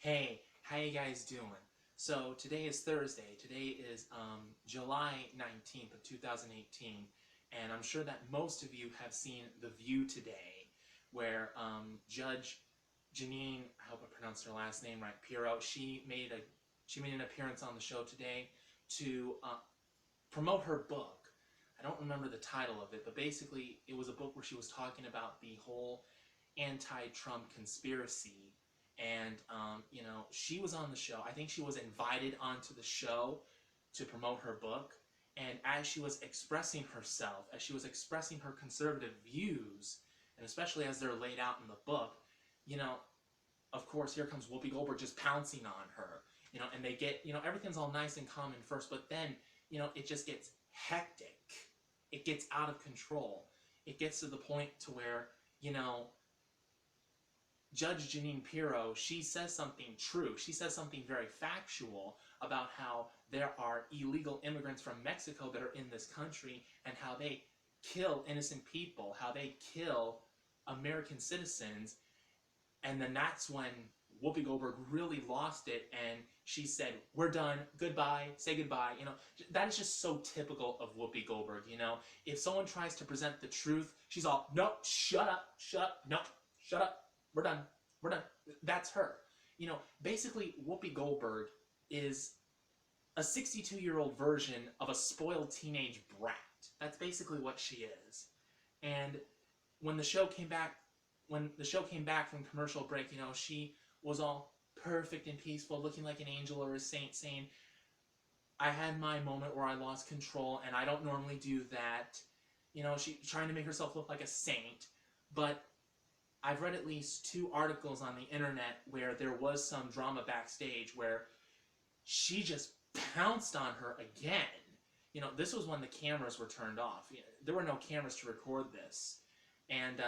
Hey, how you guys doing? So today is Thursday. Today is July 19th of 2018, and I'm sure that most of you have seen The View today, where Judge Jeanine, I hope I pronounced her last name right, Pirro, she made an appearance on the show today to promote her book. I don't remember the title of it, but basically it was a book where she was talking about the whole anti-Trump conspiracy. And she was on the show. I think she was invited onto the show to promote her book. And as she was expressing herself, as she was expressing her conservative views, and especially as they're laid out in the book, of course, here comes Whoopi Goldberg just pouncing on her. And they get, everything's all nice and calm at first, but then, it just gets hectic. It gets out of control. It gets to the point to where, Judge Jeanine Pirro, she says something true. She says something very factual about how there are illegal immigrants from Mexico that are in this country and how they kill innocent people, how they kill American citizens. And then that's when Whoopi Goldberg really lost it, and she said, "We're done, goodbye, say goodbye." That is just so typical of Whoopi Goldberg. If someone tries to present the truth, she's all, "No, shut up, no, shut up. We're done. We're done." That's her. Basically, Whoopi Goldberg is a 62-year-old version of a spoiled teenage brat. That's basically what she is. And when the show came back, from commercial break, she was all perfect and peaceful, looking like an angel or a saint, saying, "I had my moment where I lost control, and I don't normally do that." She trying to make herself look like a saint, but I've read at least 2 articles on the internet where there was some drama backstage where she just pounced on her again. This was when the cameras were turned off. There were no cameras to record this. And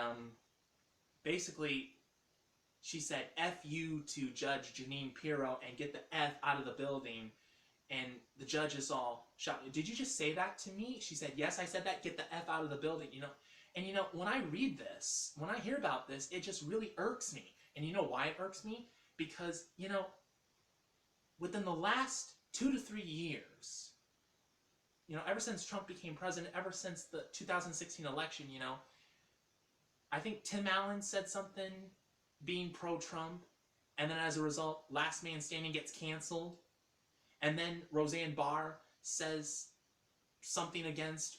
basically, she said, "F you to Judge Jeanine Pirro and get the F out of the building." And the judge is all shocked. "Did you just say that to me?" She said, "Yes, I said that. Get the F out of the building." And when I read this, when I hear about this, it just really irks me. And you know why it irks me? Because, within the last 2 to 3 years, ever since Trump became president, ever since the 2016 election, I think Tim Allen said something being pro-Trump, and then as a result, Last Man Standing gets canceled, and then Roseanne Barr says something against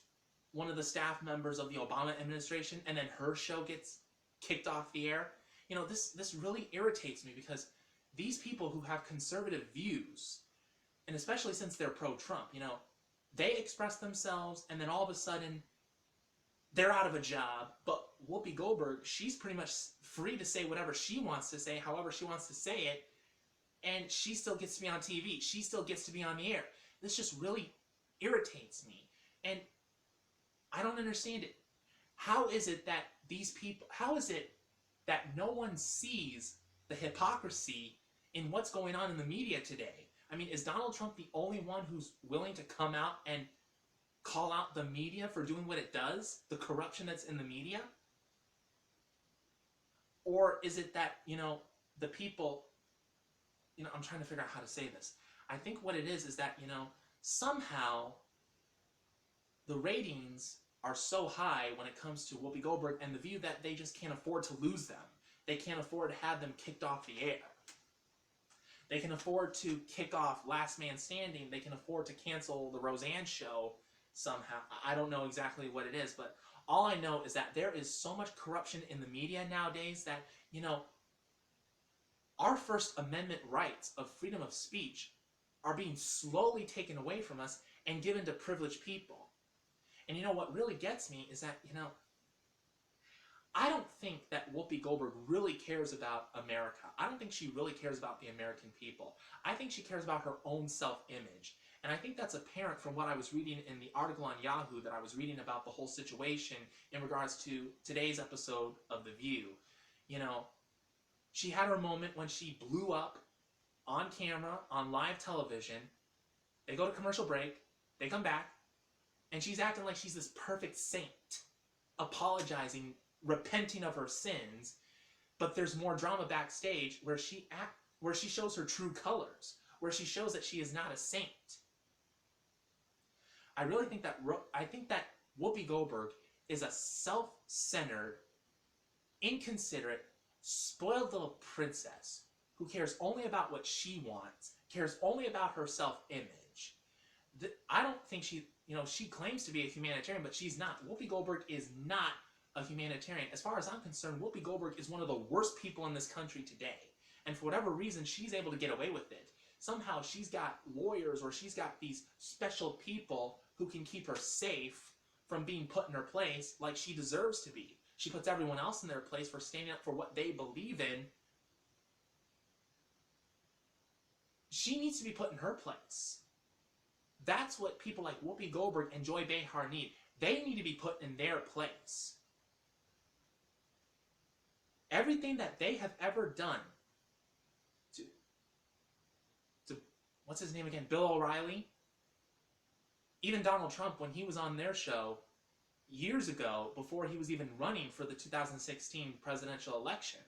one of the staff members of the Obama administration, and then her show gets kicked off the air. This really irritates me, because these people who have conservative views, and especially since they're pro-Trump, they express themselves, and then all of a sudden, they're out of a job. But Whoopi Goldberg, she's pretty much free to say whatever she wants to say, however she wants to say it, and she still gets to be on TV. She still gets to be on the air. This just really irritates me. And I don't understand it. How is it that no one sees the hypocrisy in what's going on in the media today? I mean, is Donald Trump the only one who's willing to come out and call out the media for doing what it does? The corruption that's in the media? Or is it that, the people, I'm trying to figure out how to say this. I think what it is that, somehow the ratings are so high when it comes to Whoopi Goldberg and The View that they just can't afford to lose them. They can't afford to have them kicked off the air. They can afford to kick off Last Man Standing. They can afford to cancel the Roseanne show somehow. I don't know exactly what it is, but all I know is that there is so much corruption in the media nowadays that, our First Amendment rights of freedom of speech are being slowly taken away from us and given to privileged people. And what really gets me is that, I don't think that Whoopi Goldberg really cares about America. I don't think she really cares about the American people. I think she cares about her own self-image. And I think that's apparent from what I was reading in the article on Yahoo that I was reading about the whole situation in regards to today's episode of The View. She had her moment when she blew up on camera, on live television. They go to commercial break. They come back. And she's acting like she's this perfect saint, apologizing, repenting of her sins. But there's more drama backstage where where she shows her true colors, where she shows that she is not a saint. I really think that Whoopi Goldberg is a self-centered, inconsiderate, spoiled little princess who cares only about what she wants, cares only about her self-image. I don't think she claims to be a humanitarian, but she's not. Whoopi Goldberg is not a humanitarian. As far as I'm concerned, Whoopi Goldberg is one of the worst people in this country today. And for whatever reason, she's able to get away with it. Somehow she's got lawyers, or she's got these special people who can keep her safe from being put in her place like she deserves to be. She puts everyone else in their place for standing up for what they believe in. She needs to be put in her place. That's what people like Whoopi Goldberg and Joy Behar need. They need to be put in their place. Everything that they have ever done to what's his name again? Bill O'Reilly? Even Donald Trump, when he was on their show years ago, before he was even running for the 2016 presidential election.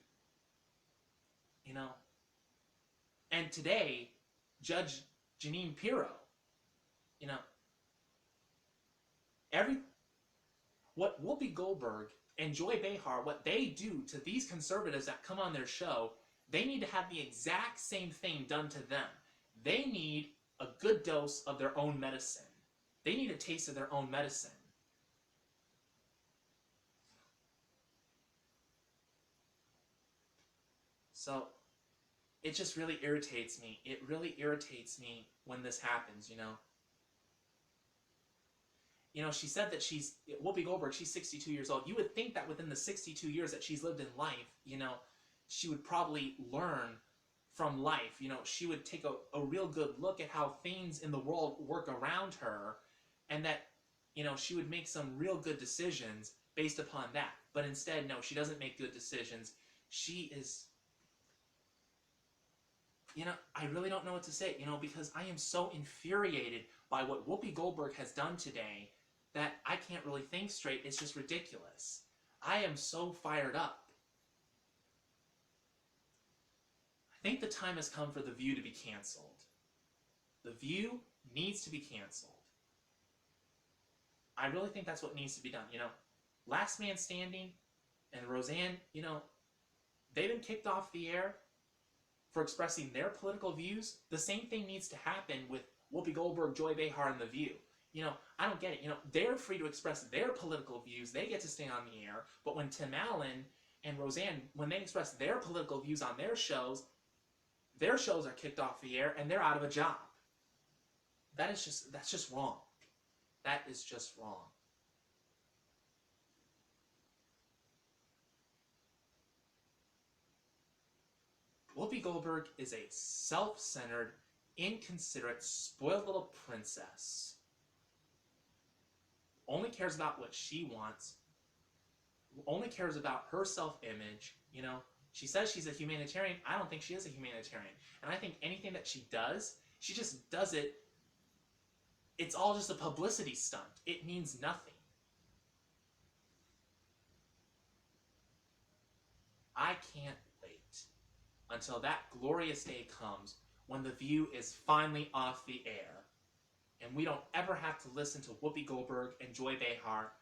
And today, Judge Jeanine Pirro, what Whoopi Goldberg and Joy Behar, what they do to these conservatives that come on their show, they need to have the exact same thing done to them. They need a good dose of their own medicine. They need a taste of their own medicine. So, it just really irritates me. It really irritates me when this happens, She said that Whoopi Goldberg, she's 62 years old. You would think that within the 62 years that she's lived in life, she would probably learn from life. She would take a real good look at how things in the world work around her, and that, she would make some real good decisions based upon that. But instead, no, she doesn't make good decisions. She is... I really don't know what to say, because I am so infuriated by what Whoopi Goldberg has done today that I can't really think straight. It's just ridiculous. I am so fired up. I think the time has come for The View to be canceled. The View needs to be canceled. I really think that's what needs to be done, Last Man Standing and Roseanne, they've been kicked off the air for expressing their political views. The same thing needs to happen with Whoopi Goldberg, Joy Behar, and The View. I don't get it. They're free to express their political views. They get to stay on the air. But when Tim Allen and Roseanne, when they express their political views on their shows are kicked off the air and they're out of a job. That's just wrong. That is just wrong. Whoopi Goldberg is a self-centered, inconsiderate, spoiled little princess. Only cares about what she wants. Only cares about her self-image. She says she's a humanitarian. I don't think she is a humanitarian. And I think anything that she does, she just does it. It's all just a publicity stunt. It means nothing. I can't wait until that glorious day comes when The View is finally off the air and we don't ever have to listen to Whoopi Goldberg and Joy Behar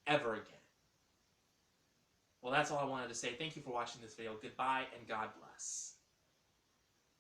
ever again. Well, that's all I wanted to say. Thank you for watching this video. Goodbye and God bless.